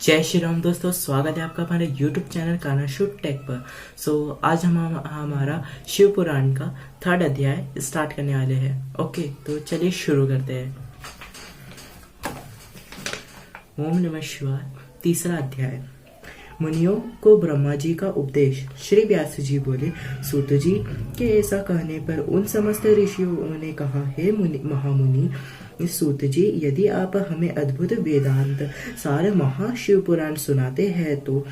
जय श्री राम दोस्तों, स्वागत है आपका हमारे YouTube channel Kanha shoot tech पर। आज हम हमारा शिव पुराण का 3rd अध्याय स्टार्ट करने वाले हैं। ओके, तो चलिए शुरू करते हैं। ओम नमः शिवाय। 3रा अध्याय। मुनियों को ब्रह्मा जी का उपदेश। श्री व्यास जी बोले, सूत जी के ऐसा कहने पर उन समस्त ऋषियों ने कहा, हे महामुनि सूत जी, यदि आप हमें अद्भुत वेदांत सार महाशिव पुराण सुनाते हैं तो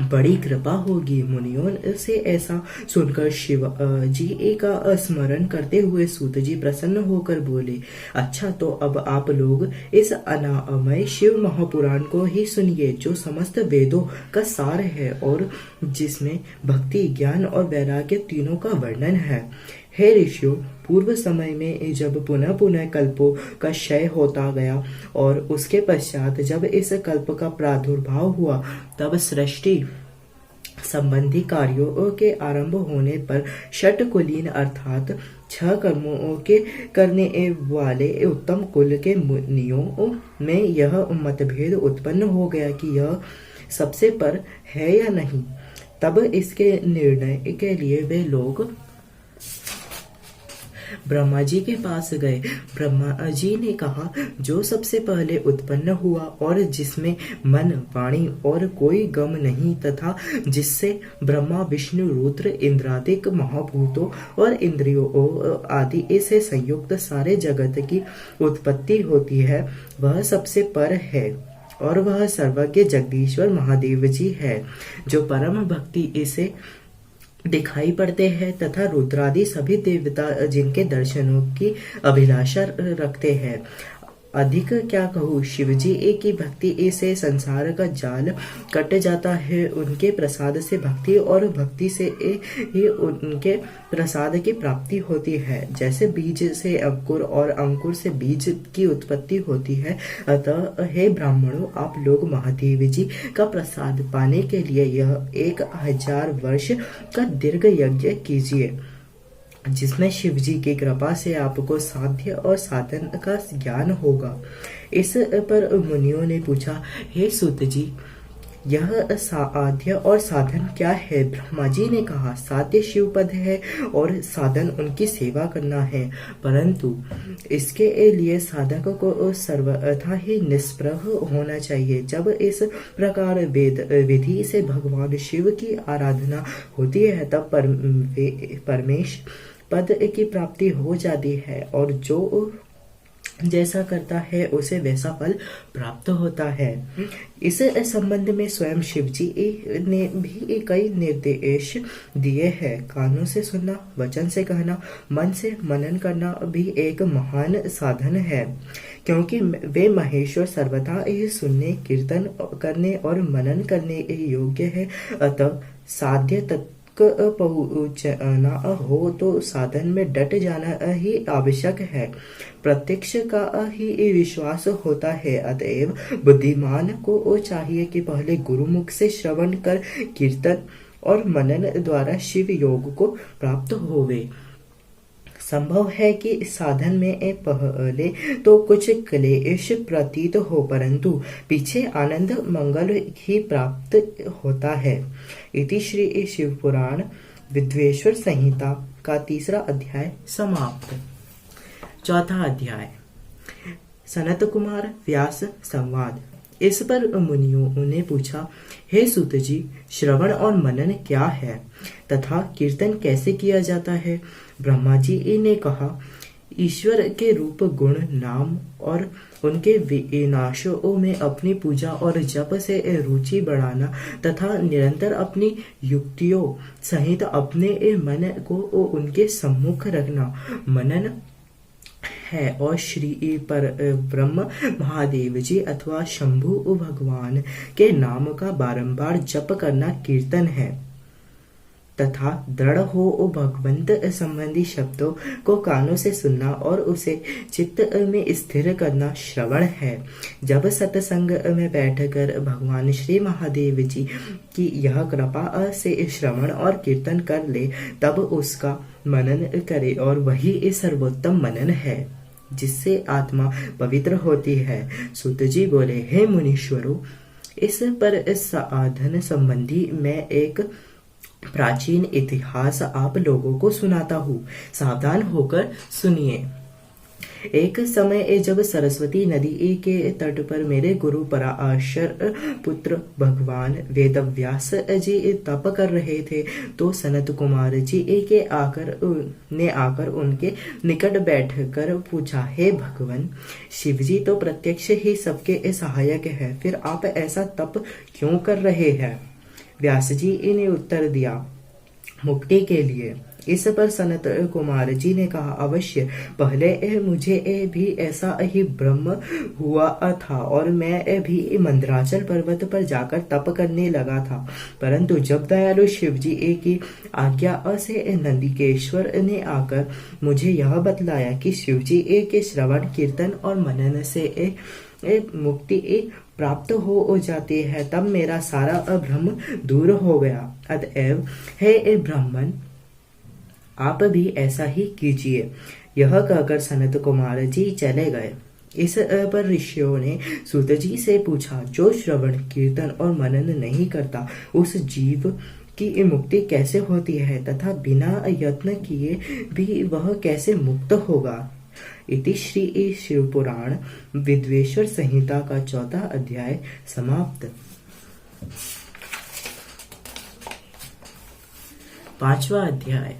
बड़ी कृपा होगी। मुनियों से ऐसा सुनकर शिव जी का स्मरण करते हुए सूत जी प्रसन्न होकर बोले, अच्छा तो अब आप लोग इस अनामय शिव महापुराण को ही सुनिए, जो समस्त वेदों का सार है और जिसमें भक्ति, ज्ञान और वैराग्य तीनों का वर्णन है। हे ऋषियों, पूर्व समय में जब पुनः पुनः कल्पों का क्षय होता गया और उसके पश्चात जब इस कल्प का प्रादुर्भाव हुआ, तब सृष्टि संबंधी कार्यों के आरंभ होने पर षट कुलीन अर्थात 6 कर्मों के करने वाले उत्तम कुल के मुनियों में यह मतभेद उत्पन्न हो गया कि यह सबसे पर है या नहीं। तब इसके निर्णय के लिए वे लोग ब्रह्मा जी के पास गए। ब्रह्मा जी ने कहा, जो सबसे पहले उत्पन्न हुआ और जिसमें मन, वाणी और कोई गम नहीं तथा जिससे ब्रह्मा, विष्णु, रुद्र, इंद्रादिक महाभूतों और इंद्रियों आदि से संयुक्त सारे जगत की उत्पत्ति होती है, वह सबसे पर है और वह सर्वज्ञ जगदीश्वर महादेव जी है, जो परम भक्ति इसे दिखाई पड़ते हैं तथा रुद्रादि सभी देवता जिनके दर्शनों की अभिलाषा रखते हैं। अधिक क्या कहूँ, शिवजी एक की भक्ति से संसार का जाल कट जाता है। उनके प्रसाद से भक्ति और भक्ति से ही उनके प्रसाद की प्राप्ति होती है। जैसे बीज से अंकुर और अंकुर से बीज की उत्पत्ति होती है, अतः हे ब्राह्मणों, आप लोग महादेव जी का प्रसाद पाने के लिए यह 1000 वर्ष का दीर्घ यज्ञ कीजिए, जिसमें शिव जी की कृपा से आपको साध्य और साधन का ज्ञान होगा। इस पर मुनियों ने पूछा, हे सूत जी, यह साध्य और साधन क्या है? ब्रह्मा जी ने कहा, साध्य शिव पद है और साधन उनकी सेवा करना है, परंतु इसके लिए साधक को सर्वथा ही निष्प्रह होना चाहिए। जब इस प्रकार वेद विधि से भगवान शिव की आराधना होती है, तब परमेश पद की प्राप्ति हो जाती है और जो जैसा करता है उसे वैसा फल प्राप्त होता है। इस संबंध में स्वयं शिव जी ने भी कई निर्देश दिए हैं। कानों से सुनना, वचन से कहना, मन से मनन करना भी एक महान साधन है, क्योंकि वे महेश्वर सर्वथा ही सुनने, कीर्तन करने और मनन करने योग्य है। अतः साध्य तक पहुंचना हो तो साधन में डट जाना ही आवश्यक है। प्रत्यक्ष का ही विश्वास होता है। अतएव बुद्धिमान को चाहिए कि पहले गुरुमुख से श्रवण कर कीर्तन और मनन द्वारा शिव योग को प्राप्त होवे। संभव है कि साधन में पहले तो कुछ क्लेश प्रतीत हो, परंतु पीछे आनंद मंगल ही प्राप्त होता है। इति श्री शिव पुराण विद्वेश्वर संहिता का 3रा अध्याय समाप्त। 4था अध्याय। सनत कुमार व्यास संवाद। इस पर मुनियों ने पूछा, हे सूत जी, श्रवण और मनन क्या है तथा कीर्तन कैसे किया जाता है? ब्रह्मा जी ने कहा, ईश्वर के रूप, गुण, नाम और उनके विनाशों में अपनी पूजा और जप से रुचि बढ़ाना तथा निरंतर अपनी युक्तियों सहित अपने मन को उनके सम्मुख रखना मनन है और श्री पर ब्रह्म महादेव जी अथवा शंभु भगवान के नाम का बारंबार जप करना कीर्तन है तथा दृढ़ हो भगवंत संबंधी शब्दों को कानों से सुनना और उसे चित्त में स्थिर करना श्रवण है। जब सत्संग में बैठकर भगवान श्री महादेव जी की यह कृपा से श्रवण और कीर्तन कर ले, तब उसका मनन करे और वही सर्वोत्तम मनन है, जिससे आत्मा पवित्र होती है। सूत जी बोले, हे मुनीश्वरों, इस पर साधन संबंधी मैं एक प्राचीन इतिहास आप लोगों को सुनाता हूँ, सावधान होकर सुनिए। एक समय जब सरस्वती नदी के तट पर मेरे गुरु पराशर पुत्र भगवान वेदव्यास जी तप कर रहे थे, तो सनत कुमार जी ने आकर उनके निकट बैठकर पूछा, हे भगवान, शिव जी तो प्रत्यक्ष ही सबके सहायक है, फिर आप ऐसा तप क्यों कर रहे हैं? व्यास जी ने उत्तर दिया, मुक्ति के लिए। इस पर सनत कुमार जी ने कहा, अवश्य, पहले मुझे भी ऐसा ही भ्रम हुआ था और मैं भी मंदराचल पर्वत पर जाकर तप करने लगा था, परंतु जब दयालु शिव जी की आज्ञा से नंदिकेश्वर ने आकर मुझे यह बतलाया कि शिव जी के श्रवण कीर्तन और मनन से मुक्ति प्राप्त हो जाती है, तब मेरा सारा भ्रम दूर हो गया। अतएव हे ब्राह्मण, आप भी ऐसा ही कीजिए। यह कहकर सनत कुमार जी चले गए। इस पर ऋषियों ने सूत जी से पूछा, जो श्रवण कीर्तन और मनन नहीं करता, उस जीव की मुक्ति कैसे होती है तथा बिना यत्न किए भी वह कैसे मुक्त होगा? इति श्री शिवपुराण विद्वेश्वर संहिता का 4वां अध्याय समाप्त। 5वां अध्याय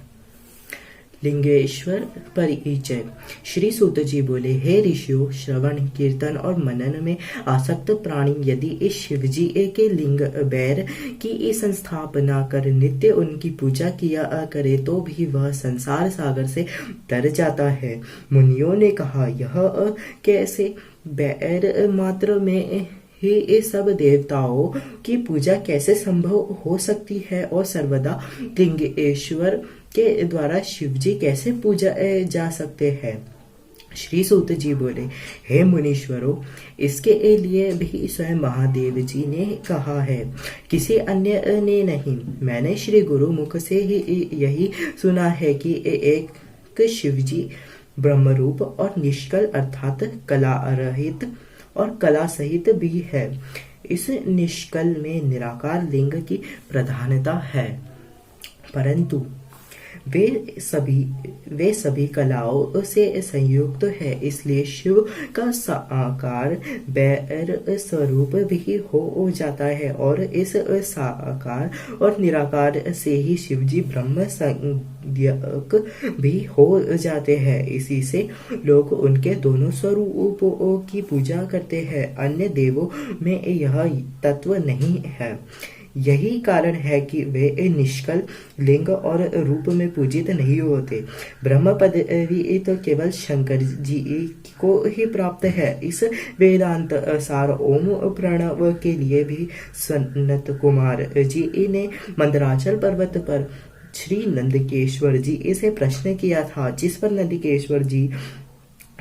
लिंगेश्वर परिचय। श्री सूत जी बोले, हे ऋषियों, श्रवण कीर्तन और मनन में आसक्त प्राणी यदि इस शिव जी के लिंग बैर की संस्थापना कर नित्य उनकी पूजा किया करे तो भी वह संसार सागर से तर जाता है। मुनियों ने कहा, यह कैसे? बैर मात्र में ही इस सब देवताओं की पूजा कैसे संभव हो सकती है और सर्वदा लिंगेश्वर के द्वारा शिव जी कैसे पूजा जा सकते हैं? श्री सूत जी बोले, हे मुनीश्वरों, इसके लिए भी स्वयं महादेव जी ने कहा है, किसी अन्य ने नहीं। मैंने श्री गुरु मुख से ही यही सुना है कि एक शिव जी ब्रह्मरूप और निष्कल अर्थात कला रहित और कला सहित भी है। इस निष्कल में निराकार लिंग की प्रधानता है, परंतु वे सभी कलाओं से संयुक्त है, इसलिए शिव का साकार बैर स्वरूप भी हो जाता है और इस साकार और निराकार से ही शिव जी ब्रह्म संज्ञक भी हो जाते हैं। इसी से लोग उनके दोनों स्वरूपों की पूजा करते हैं, अन्य देवों में यह तत्व नहीं है। यही कारण है कि वे निष्कल लिंग और रूप में पूजित नहीं होते। ब्रह्म पदवी तो केवल शंकर जी को ही प्राप्त है। इस वेदांत सार ओम प्रणव के लिए भी सनत कुमार जी ने मंदराचल पर्वत पर श्री नंदिकेश्वर जी से प्रश्न किया था, जिस पर नंदिकेश्वर जी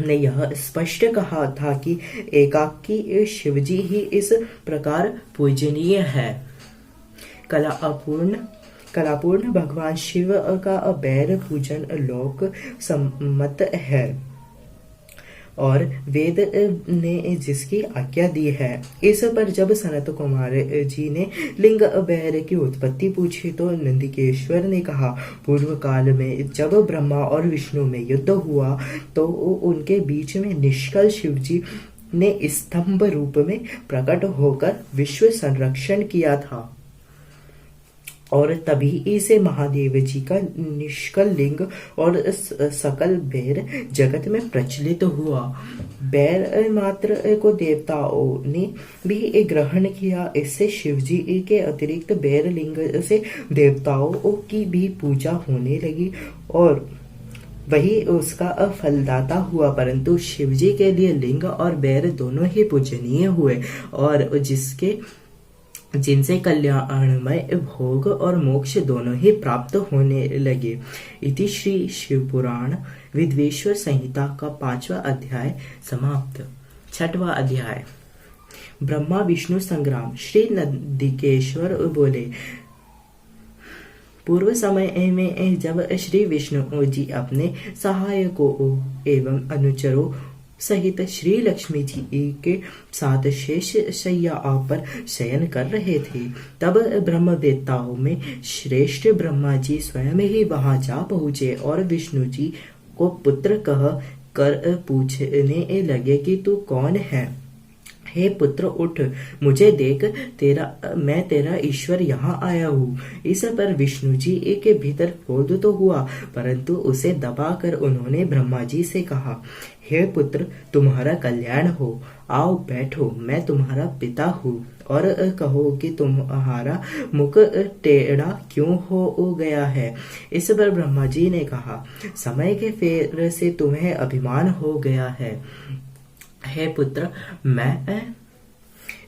ने यह स्पष्ट कहा था कि एकाकी शिव जी ही इस प्रकार पूजनीय है। कलापूर्ण भगवान शिव का बैर पूजन लोक सम्मत है और वेद ने जिसकी आज्ञा दी है। इस पर जब सनत कुमार जी ने लिंग बैर की उत्पत्ति पूछी तो नंदिकेश्वर ने कहा, पूर्व काल में जब ब्रह्मा और विष्णु में युद्ध हुआ तो उनके बीच में निष्कल शिव जी ने स्तंभ रूप में प्रकट होकर विश्व संरक्षण किया था और तभी से महादेव जी का निष्कल लिंग और सकल बैर जगत में प्रचलित हुआ। बैर मात्र को देवताओं ने भी ग्रहण किया। इससे शिव जी के अतिरिक्त बैर लिंग से देवताओं की भी पूजा होने लगी और वही उसका फलदाता हुआ। परंतु शिव जी के लिए लिंग और बैर दोनों ही पूजनीय हुए और जिनसे कल्याणमय भोग और मोक्ष दोनों ही प्राप्त होने लगे। इति श्री शिवपुराण विद्वेश्वर संहिता का 5वां अध्याय समाप्त। 6वां अध्याय ब्रह्मा विष्णु संग्राम। श्री नंदिकेश्वर बोले, पूर्व समय में जब श्री विष्णु जी अपने सहायकों एवं अनुचरों सहित श्री लक्ष्मी जी के साथ शेष शैया पर शयन कर रहे थे। तब ब्रह्मवेत्ताओं में श्रेष्ठ ब्रह्मा जी स्वयं ही वहां जा पहुंचे और विष्णु जी को पुत्र कह कर पूछने लगे कि तू कौन है। हे पुत्र उठ, मुझे देख, मैं तेरा ईश्वर यहाँ आया हूँ। इस पर विष्णु जी के भीतर क्रोध तो हुआ, परंतु उसे दबाकर उन्होंने ब्रह्मा जी से कहा, हे पुत्र, तुम्हारा कल्याण हो, आओ बैठो, मैं तुम्हारा पिता हूँ, और कहो कि तुम्हारा मुख टेढ़ा क्यों हो गया है। इस पर ब्रह्मा जी ने कहा, समय के फेर से तुम्हें अभिमान हो गया है। हे पुत्र, मैं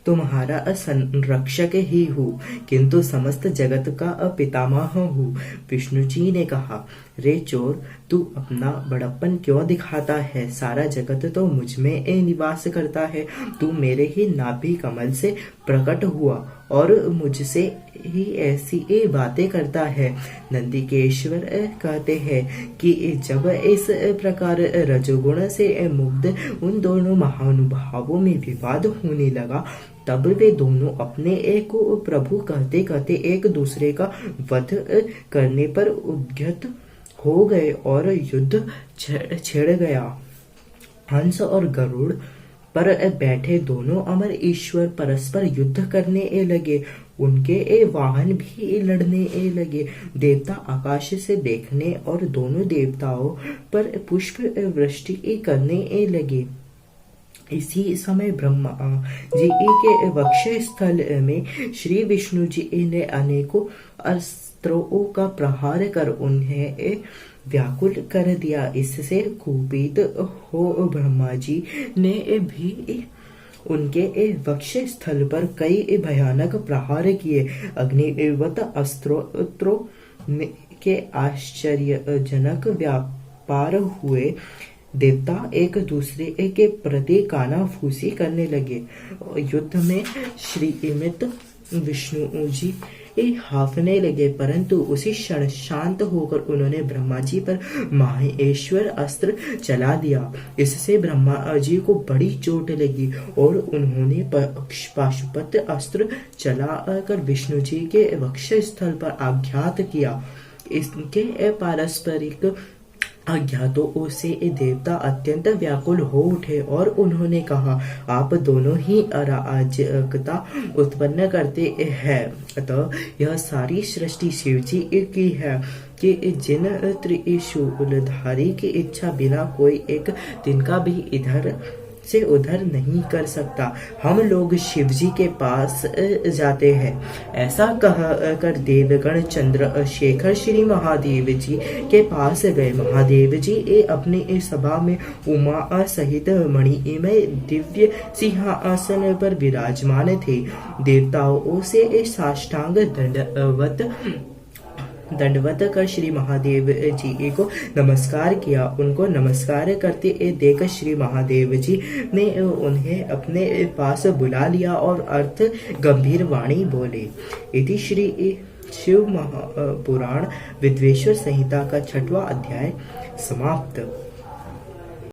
तुम्हारा संरक्षक ही हूँ, किंतु समस्त जगत का पितामह हूँ। विष्णु जी ने कहा, रे चोर, तू अपना बड़प्पन क्यों दिखाता है? सारा जगत तो मुझ में निवास करता है। तू मेरे ही नाभि कमल से प्रकट हुआ और मुझसे ही ऐसी बातें करता है। नंदिकेश्वर कहते हैं कि जब इस प्रकार रजोगुण से मुग्ध उन दोनों महानुभावों में विवाद होने लगा, तब वे दोनों अपने एक प्रभु कहते कहते एक दूसरे का वध करने पर उद्यत हो गए और युद्ध छिड़ गया। हंस और गरुड़ पर बैठे दोनों अमर ईश्वर परस्पर युद्ध करने लगे। उनके वाहन भी लड़ने लगे। देवता आकाश से देखने और दोनों देवताओं पर पुष्प वृष्टि करने लगे। इसी समय ब्रह्मा जी के वक्ष स्थल में श्री विष्णु जी ने अनेकों अस्त्रों का प्रहार कर उन्हें व्याकुल कर दिया। इससे कुपित हो ब्रह्मा जी ने भी उनके वक्ष स्थल पर कई भयानक प्रहार किए। अग्निवत अस्त्रों के आश्चर्यजनक व्यापार हुए। देवता एक दूसरे के प्रति कानाफूसी करने लगे। युद्ध में श्रीमित विष्णु जी हाफने लगे, परंतु उसी क्षण शांत होकर उन्होंने ब्रह्मा जी पर माहेश्वर अस्त्र चला दिया। इससे ब्रह्मा जी को बड़ी चोट लगी और उन्होंने पाशुपत अस्त्र चलाकर विष्णु जी के वक्ष स्थल पर आघात किया। इसके पारस्परिक अज्ञातों से देवता अत्यंत व्याकुल हो उठे और उन्होंने कहा, आप दोनों ही अराजकता उत्पन्न करते हैं। अतः यह सारी सृष्टि शिव जी की है कि जिन त्रिशूलधारी की इच्छा बिना कोई एक तिनका भी इधर से उधर नहीं कर सकता। हम लोग शिव जी के पास जाते हैं। ऐसा कह कर देवगण चंद्रशेखर श्री महादेव जी के पास गए। महादेव जी अपनी सभा में उमा सहित मणिमय दिव्य सिंहासन पर विराजमान थे। देवताओं से साष्टांग दंडवत कर श्री महादेव जी को नमस्कार किया। उनको नमस्कार करते देख श्री महादेव जी ने उन्हें अपने पास बुला लिया और अर्थ गंभीर वाणी बोले। इति श्री शिव महापुराण विद्वेश्वर संहिता का 6वां अध्याय समाप्त।